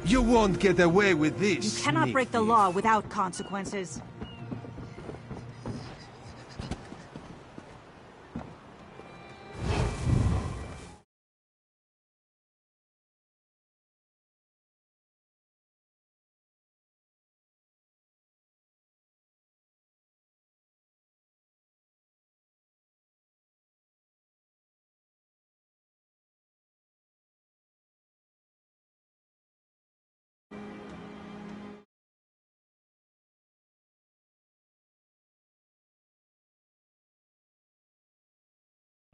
You won't get away with this. You cannot break the law without consequences.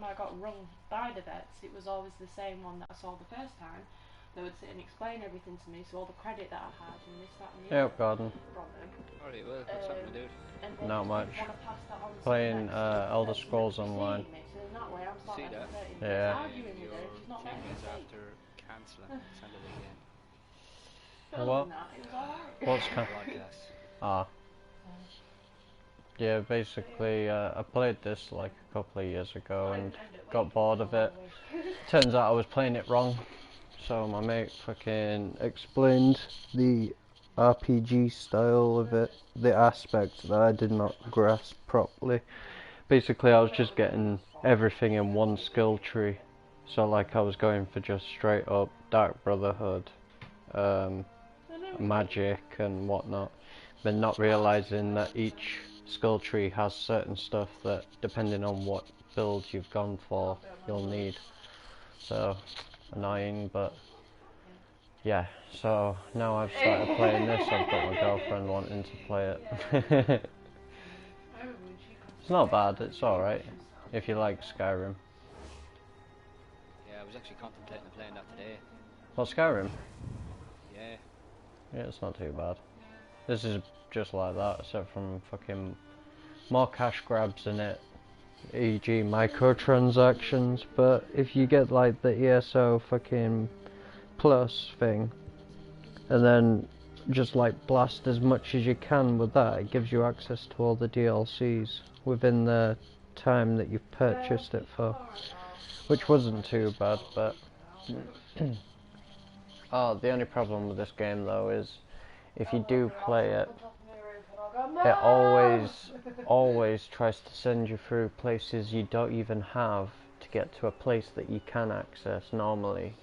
I got wrong side of it, it was always the same one that I saw the first time. They would sit and explain everything to me, so all the credit that I had and this, that and the other Gordon. from them. Alright, well, what's happening, dude? Not much. Playing Elder Scrolls Online. See that? Yeah. Arguing with her, she's not Few letting me minutes speak. after cancelling, send it again. Other What? than that, it was alright. What's Broadcast. Ah. Yeah, basically, I played this like a couple of years ago and got bored of it. Turns out I was playing it wrong, so my mate fucking explained the RPG style of it, the aspect that I did not grasp properly. Basically, I was just getting everything in one skill tree, so like I was going for just straight up Dark Brotherhood, magic and whatnot, but not realizing that each skill tree has certain stuff that, depending on what build you've gone for, you'll need. So annoying, but yeah. So now I've started playing this. I've got my girlfriend wanting to play it. It's not bad. It's all right if you like Skyrim. Yeah, I was actually contemplating playing that today. Well, Skyrim. Yeah. Yeah, it's not too bad. This is just like that, except from fucking more cash grabs in it, e.g. microtransactions. But if you get like the ESO fucking plus thing, and then just like blast as much as you can with that, it gives you access to all the DLCs within the time that you've purchased it for, which wasn't too bad. But oh, the only problem with this game though is if you do play it, it always tries to send you through places you don't even have to get to a place that you can access normally,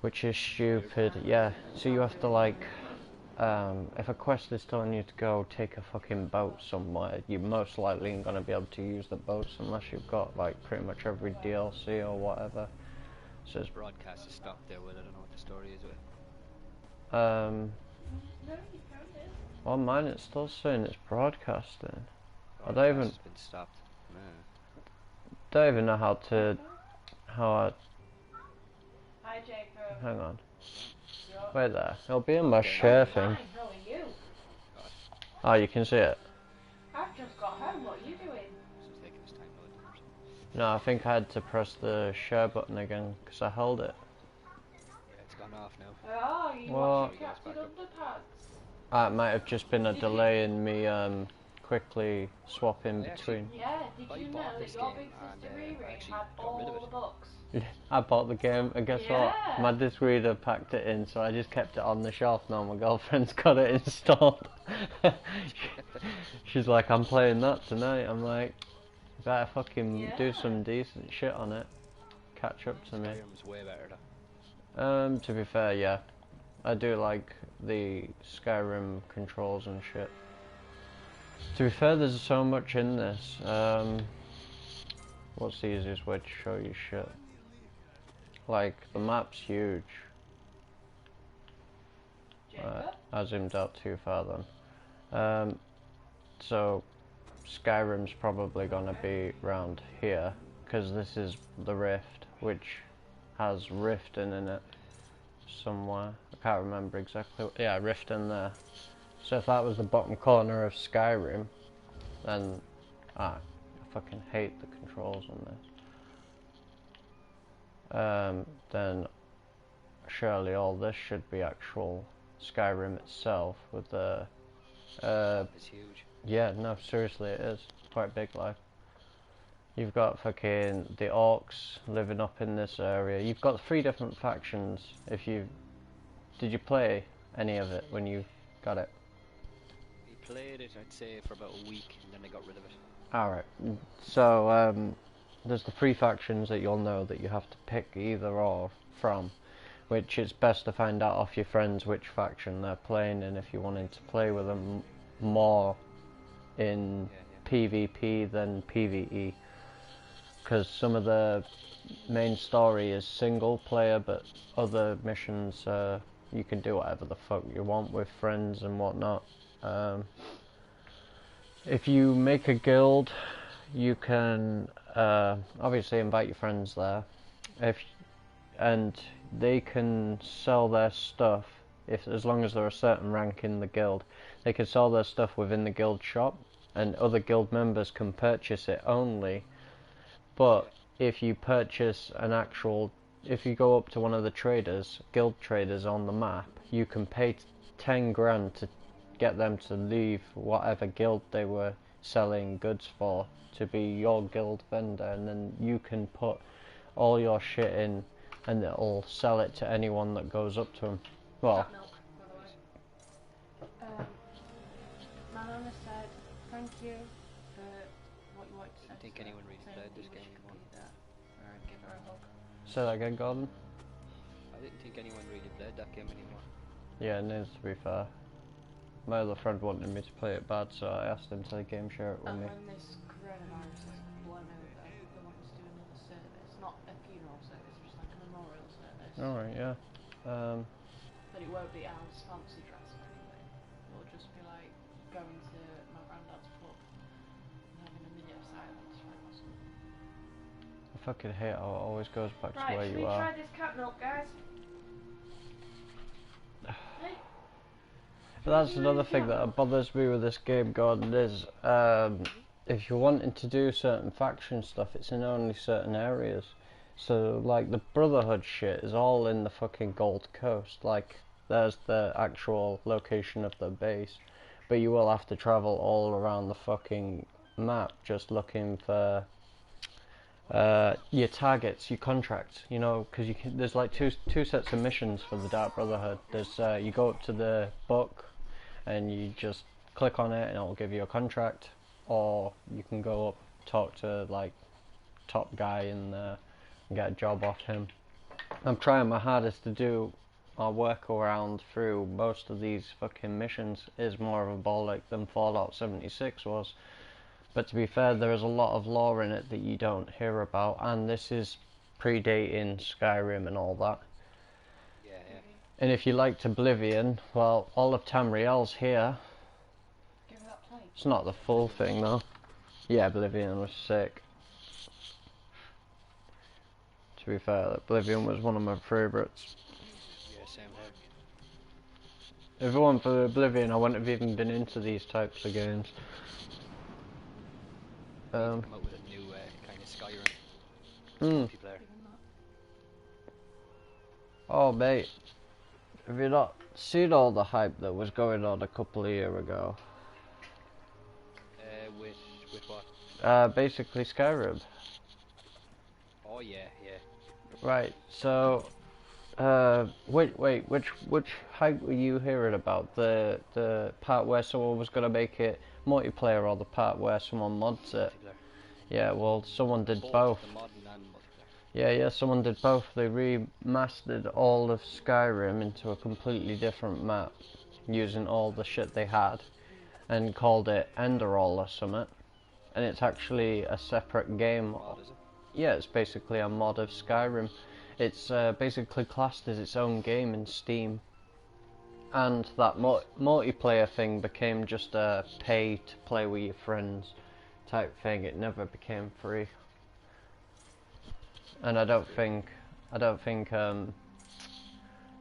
which is stupid. Yeah, so you have to like, if a quest is telling you to go take a fucking boat somewhere, you most likely ain't gonna be able to use the boats unless you've got like pretty much every DLC or whatever. So This broadcast is stopped there, well, I don't know what the story is with. On mine it's still saying it's broadcasting. I Broadcast don't has been stopped. don't even know how I Hi, Jacob. hang on. Wait there. It'll be in my share thing. How are you? Oh, you can see it. I've just got home. What are you doing? It's taking its time loading or something. No, I think I had to press the share button again because I held it. Yeah, it's gone off now. Oh, you Well, watch your Captain Underpants? It might have just been a delay in me quickly swapping between. Yeah, did I you know bought that this your game big sister and, Riri I actually had got rid of all it. the books? I bought the game and guess what? Yeah. My disc reader packed it in, so I just kept it on the shelf. Now my girlfriend's got it installed. She's like, I'm playing that tonight. I'm like, you better fucking do some decent shit on it. Catch up to me. Skyrim's way better though. To be fair, yeah. I do like the Skyrim controls and shit. To be fair, there's so much in this. What's the easiest way to show you shit? Like, the map's huge. I zoomed out too far then. So, Skyrim's probably gonna be around here, because this is the Rift, which has Riften in it somewhere. I can't remember exactly. Yeah, Riften there. So if that was the bottom corner of Skyrim, then I fucking hate the controls on this. Then surely all this should be actual Skyrim itself with the. It's huge. Yeah, no, seriously, it is quite big, like. You've got fucking the orcs living up in this area. You've got 3 different factions if you Did you play any of it when you got it? We played it, I'd say, for about a week, and then I got rid of it. Alright, so there's the 3 factions that you'll know that you have to pick either or from, which it's best to find out off your friends which faction they're playing in if you wanted to play with them more in PvP than PvE, because some of the main story is single player, but other missions you can do whatever the fuck you want with friends and whatnot. If you make a guild, you can obviously invite your friends there, and they can sell their stuff as long as they're a certain rank in the guild. They can sell their stuff within the guild shop, and other guild members can purchase it only. But if you purchase if you go up to one of the guild traders on the map, you can pay 10 grand to get them to leave whatever guild they were selling goods for to be your guild vendor, and then you can put all your shit in and it'll sell it to anyone that goes up to them. Well, Milk, by the way. My nana said thank you for what you wanted to say. I don't think anyone really played this game anymore. Give her a hug. say that again, Gordon. I didn't think anyone really played that game anymore. Yeah, it needs to be fair. My other friend wanted me to play it bad, so I asked him to game share it with me. And when this coronavirus is blown over, they want us to do another service. Not a funeral service, just like a memorial service. Alright, yeah. But it won't be as fancy dress or anything. It'll just be like going to my granddad's pub and having a minute of silence for him or something. I fucking hate how it always goes back to where Right, you should we are. try this cat milk, guys? Hey. But that's another thing that bothers me with this game, Gordon, is if you're wanting to do certain faction stuff, it's in only certain areas. So, like, the Brotherhood shit is all in the fucking Gold Coast. Like, there's the actual location of the base. But you will have to travel all around the fucking map just looking for your targets, your contracts, you know, because there's like two sets of missions for the Dark Brotherhood. There's you go up to the book and you just click on it and it'll give you a contract, or you can go up, talk to like top guy in there and get a job off him. I'm trying my hardest to do our workaround through most of these fucking missions. Is more of a bollock than Fallout 76 was. But to be fair, there is a lot of lore in it that you don't hear about, and this is predating Skyrim and all that. Yeah, yeah. And if you liked Oblivion, well, all of Tamriel's here. Give her that plate. It's not the full thing though. Yeah, Oblivion was sick. To be fair, Oblivion was one of my favourites. Yeah, same here. If it weren't for Oblivion, I wouldn't have even been into these types of games. Come out with a new kind of Skyrim multiplayer. Oh mate, have you not seen all the hype that was going on a couple of years ago? With what? Basically Skyrim. Oh yeah, yeah. Right, so which hype were you hearing about? The part where someone was gonna make it multiplayer, or the part where someone mods it? Multiplayer. Yeah, well, someone did both. The modern and multiplayer. Yeah, someone did both. They remastered all of Skyrim into a completely different map, using all the shit they had, and called it Enderall or something. And it's actually a separate game. Mod, is it? Yeah, it's basically a mod of Skyrim. It's basically classed as its own game in Steam. And that multiplayer thing became just a pay to play with your friends type thing. It never became free. And I don't think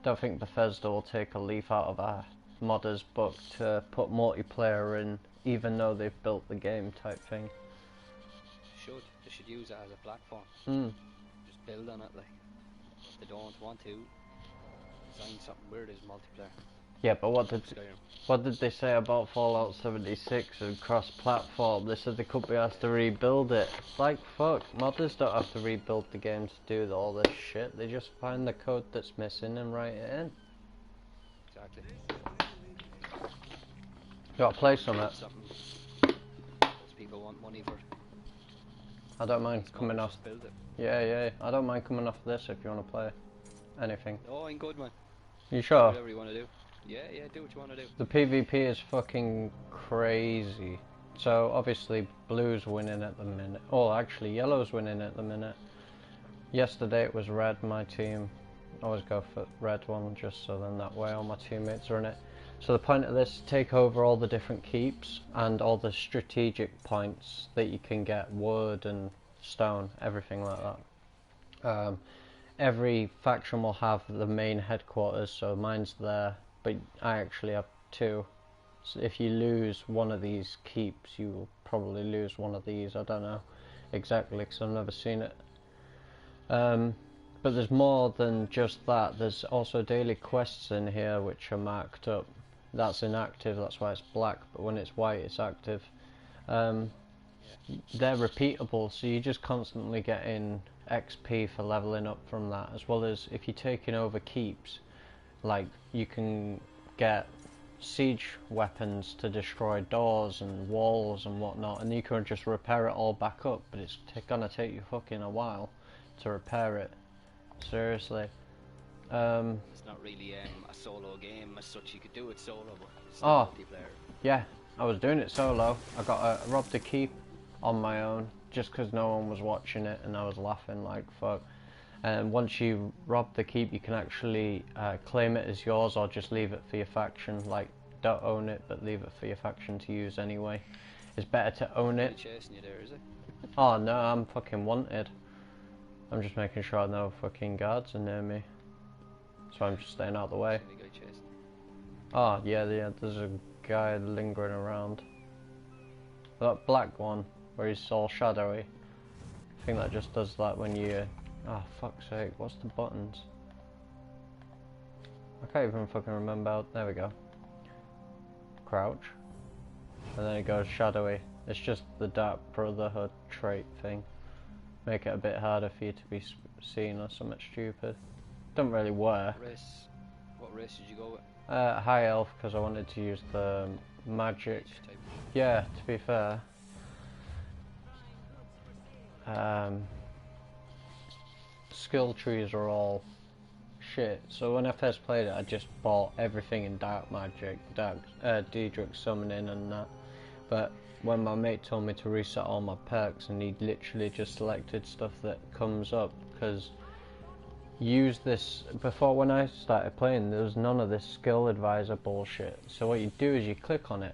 Bethesda will take a leaf out of a modder's book to put multiplayer in, even though they've built the game type thing. They should use it as a platform. Just build on it, like. If they don't want to, design something weird as multiplayer. Yeah, but what did they say about Fallout 76 and cross-platform? They said the company has to rebuild it. Like, fuck, modders don't have to rebuild the game to do all this shit. They just find the code that's missing and write it in. exactly. Got to play something. Those people want money for it. I don't mind coming off. Just build it. Yeah, I don't mind coming off this if you want to play anything. Oh, I'm good, man. You sure? Whatever you want to do. Yeah, do what you want to do. The PvP is fucking crazy. So obviously blue's winning at the minute. Oh, actually yellow's winning at the minute. Yesterday it was red, my team. I always go for red one just so then that way all my teammates are in it. So the point of this is take over all the different keeps and all the strategic points that you can get, wood and stone, everything like that. Every faction will have the main headquarters, so mine's there, but I actually have two. So if you lose one of these keeps, you will probably lose one of these. I don't know exactly because I've never seen it. But there's more than just that. There's also daily quests in here which are marked up. That's inactive, that's why it's black, but when it's white it's active. They're repeatable, so you're just constantly getting XP for leveling up from that, as well as if you're taking over keeps, like you can get siege weapons to destroy doors and walls and whatnot, and you can just repair it all back up, but it's gonna take you fucking a while to repair it. Seriously. It's not really a solo game as such. You could do it solo, but it's not multiplayer. Yeah, I was doing it solo. I robbed a keep on my own just because no one was watching it, and I was laughing like fuck. And once you rob the keep, you can actually claim it as yours or just leave it for your faction. Like, don't own it, but leave it for your faction to use anyway. It's better to own it. Chasing you there, is it? Oh no, I'm fucking wanted. I'm just making sure no fucking guards are near me. So I'm just staying out of the way. Oh yeah, there's a guy lingering around. That black one, where he's all shadowy. I think that just does that when you... Oh fuck's sake, what's the buttons? I can't even fucking remember. There we go. Crouch. And then it goes shadowy. It's just the Dark Brotherhood trait thing. Make it a bit harder for you to be seen or something stupid. Doesn't really work. What race did you go with? High elf, because I wanted to use the magic. Yeah, to be fair. Skill trees are all shit. So when I first played it, I just bought everything in dark magic, Daedric summoning and that. But when my mate told me to reset all my perks, and he literally just selected stuff that comes up, because use this before. When I started playing, there was none of this skill advisor bullshit. So what you do is you click on it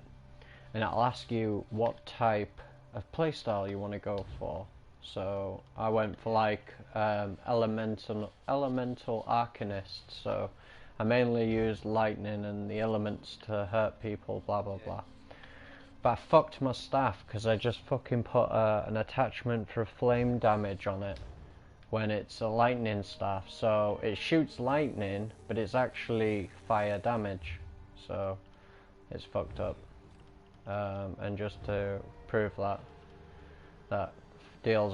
and it'll ask you what type of playstyle you want to go for. So I went for like elemental arcanist, so I mainly use lightning and the elements to hurt people, blah blah blah. But I fucked my staff because I just fucking put an attachment for flame damage on it when it's a lightning staff. So it shoots lightning, but it's actually fire damage. So it's fucked up. And just to prove that deals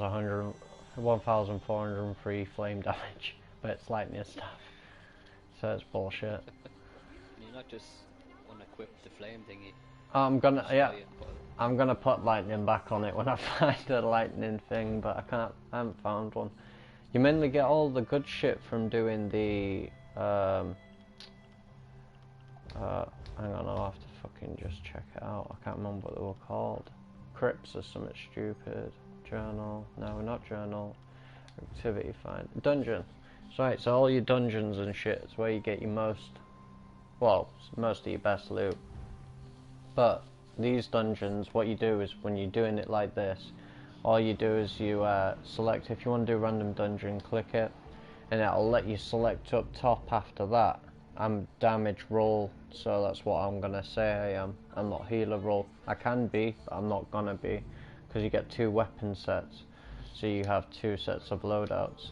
1,403 flame damage, but it's lightning staff. So it's bullshit. You're not just unequip the flame thingy. I'm gonna put lightning back on it when I find a lightning thing, but I haven't found one. You mainly get all the good shit from doing the hang on, I'll have to fucking just check it out. I can't remember what they were called. Crypts or something stupid. Journal, no, not journal. Activity find. Dungeon. Right, so all your dungeons and shit is where you get your most of your best loot. But these dungeons, what you do is when you're doing it like this, all you do is you select, if you want to do random dungeon, click it, and it'll let you select up top after that. I'm damage roll, so that's what I'm gonna say I am. I'm not healer roll. I can be, but I'm not gonna be, because you get 2 weapon sets, so you have 2 sets of loadouts.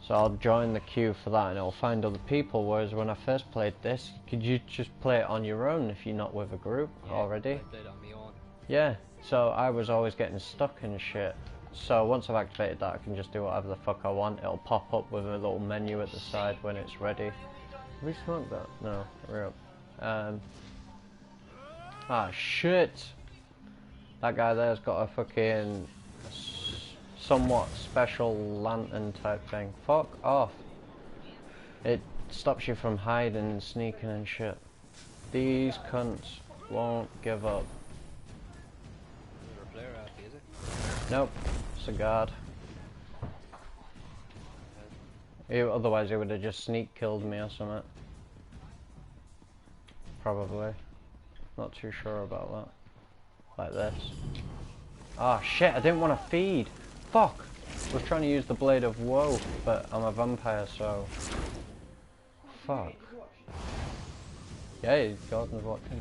So I'll join the queue for that and it'll find other people, whereas when I first played this, could you just play it on your own if you're not with a group already? I played on my own. Yeah, so I was always getting stuck and shit. So once I've activated that, I can just do whatever the fuck I want. It'll pop up with a little menu at the side when it's ready. Have we smoked that? No, we're up. Ah, shit! That guy there's got a fucking somewhat special lantern type thing. Fuck off. It stops you from hiding and sneaking and shit. These cunts won't give up. Is there a player after, is it? Nope, it's a guard. Otherwise he would have just sneak killed me or something. Probably. Not too sure about that. Like this. Ah, shit, I didn't want to feed. Fuck! I was trying to use the Blade of Woe, but I'm a vampire, so... Fuck. Yeah, Gordon's watching.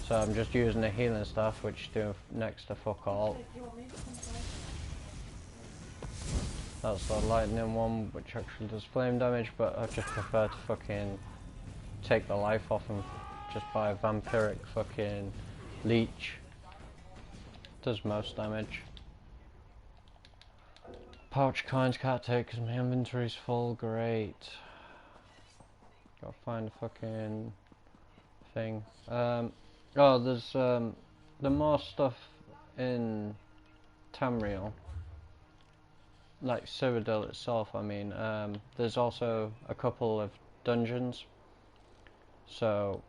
So I'm just using the healing staff, which do next to fuck all. That's the lightning one, which actually does flame damage, but I just prefer to fucking take the life off him just by a vampiric fucking leech. Does most damage. Pouch coins can't take because my inventory's full. Great. Gotta find a fucking thing. Oh, there's the more stuff in Tamriel, like Cyrodiil itself. I mean, there's also a couple of dungeons. So,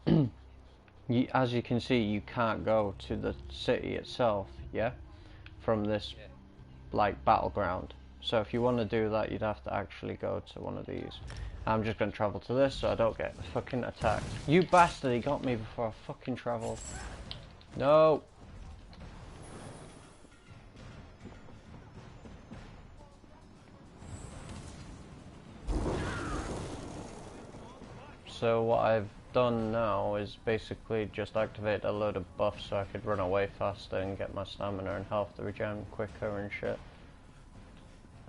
as you can see, you can't go to the city itself. Yeah, from this like battleground. So if you want to do that, you'd have to actually go to one of these. I'm just going to travel to this so I don't get fucking attacked. You bastard, he got me before I fucking travelled. No! So what I've done now is basically just activate a load of buffs so I could run away faster and get my stamina and health to regen quicker and shit.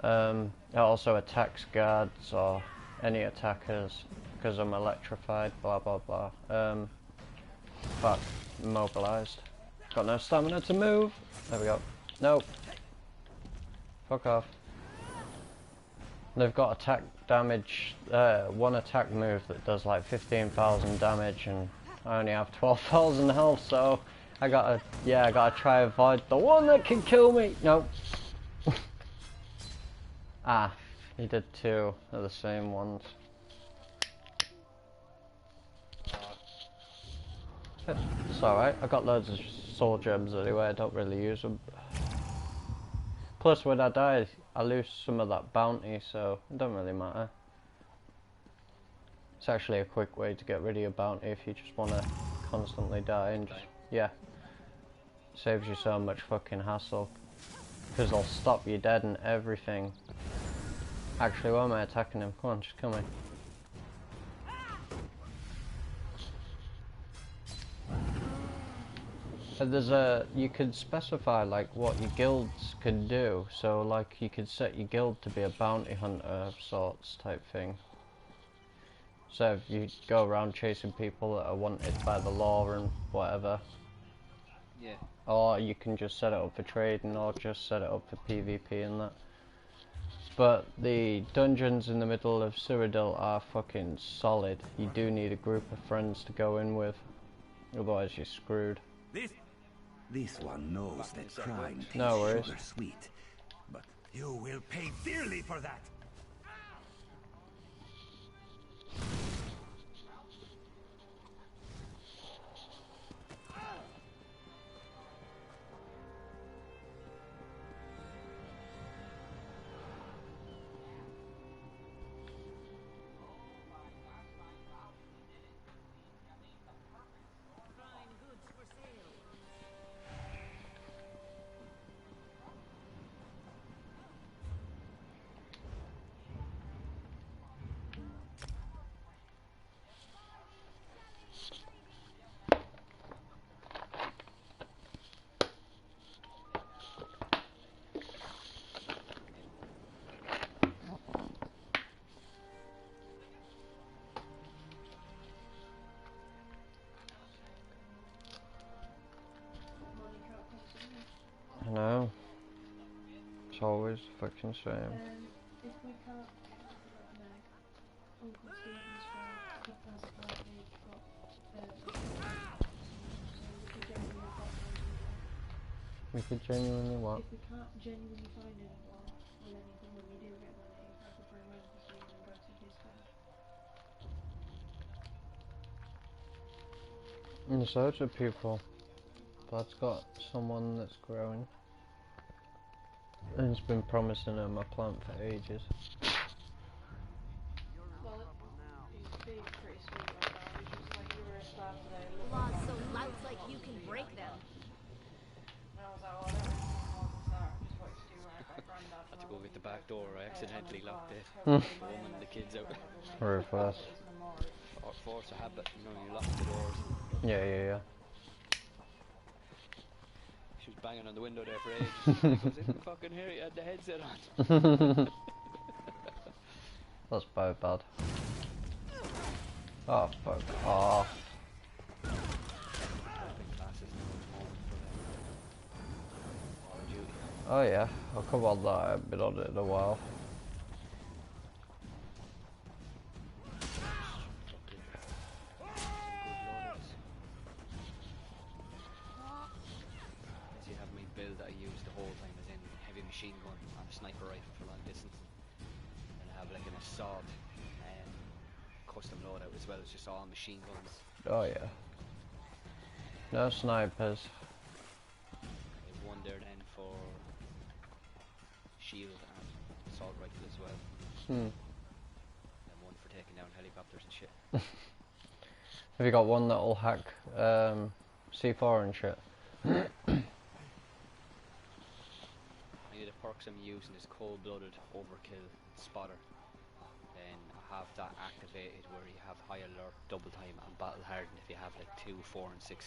It also attacks guards or any attackers because I'm electrified, blah blah blah. Fuck, immobilized. Got no stamina to move. There we go. Nope. Fuck off. They've got attack damage, one attack move that does like 15,000 damage, and I only have 12,000 health, so I gotta try avoid the one that can kill me. Nope. Ah, he did two of the same ones. It's alright, I got loads of soul gems anyway, I don't really use them. Plus when I die, I lose some of that bounty, so it don't really matter. It's actually a quick way to get rid of your bounty if you just want to constantly die and just, yeah. Saves you so much fucking hassle. Because they'll stop you dead and everything. Actually, why am I attacking him? Come on, just kill me. You could specify like what your guilds can do, so like you could set your guild to be a bounty hunter of sorts type thing. So if you go around chasing people that are wanted by the law and whatever. Yeah. Or you can just set it up for trading or just set it up for PvP and that. But the dungeons in the middle of Cyrodiil are fucking solid. You do need a group of friends to go in with, otherwise you're screwed. This one knows that crime tastes No worries. sugar sweet, but you will pay dearly for that. I know. It's always fucking same. If we can't... Uncle Stephen's friend has a birthday, got we could genuinely what? If we can't genuinely find anyone with anything when we do get money, I could bring Uncle Stephen and go to his bed. There's loads of people. That's got someone that's growing. And it's been promising him a plant for ages. Well, he's being pretty sweet right now. He's just like, you were a star today. Look Laws at so that. loud like you can break them. And I was like, well, I don't really want more than that. I just wanted to do like my granddad. Had to go get the back door. I accidentally locked it. Hmm. The woman and the kids out. Very fast. Or force a habit, you know, you lock the doors. Yeah. She was banging on the window there for ages. I was in the fucking here, you had the headset on. That's so bad. Oh, fuck off. Oh yeah, I've covered that a bit on it in a while. You have me build that I use the whole time as in heavy machine gun and a sniper rifle for long distance. And I have like an assault custom loadout as well as just all machine guns. Oh yeah. No snipers. I have one there then for shield and assault rifle as well. And one for taking down helicopters and shit. Have you got one that'll hack C4 and shit? The perks I'm using is cold-blooded overkill spotter. Then I have that activated where you have high alert, double time and battle hardened if you have like 2, 4 and 6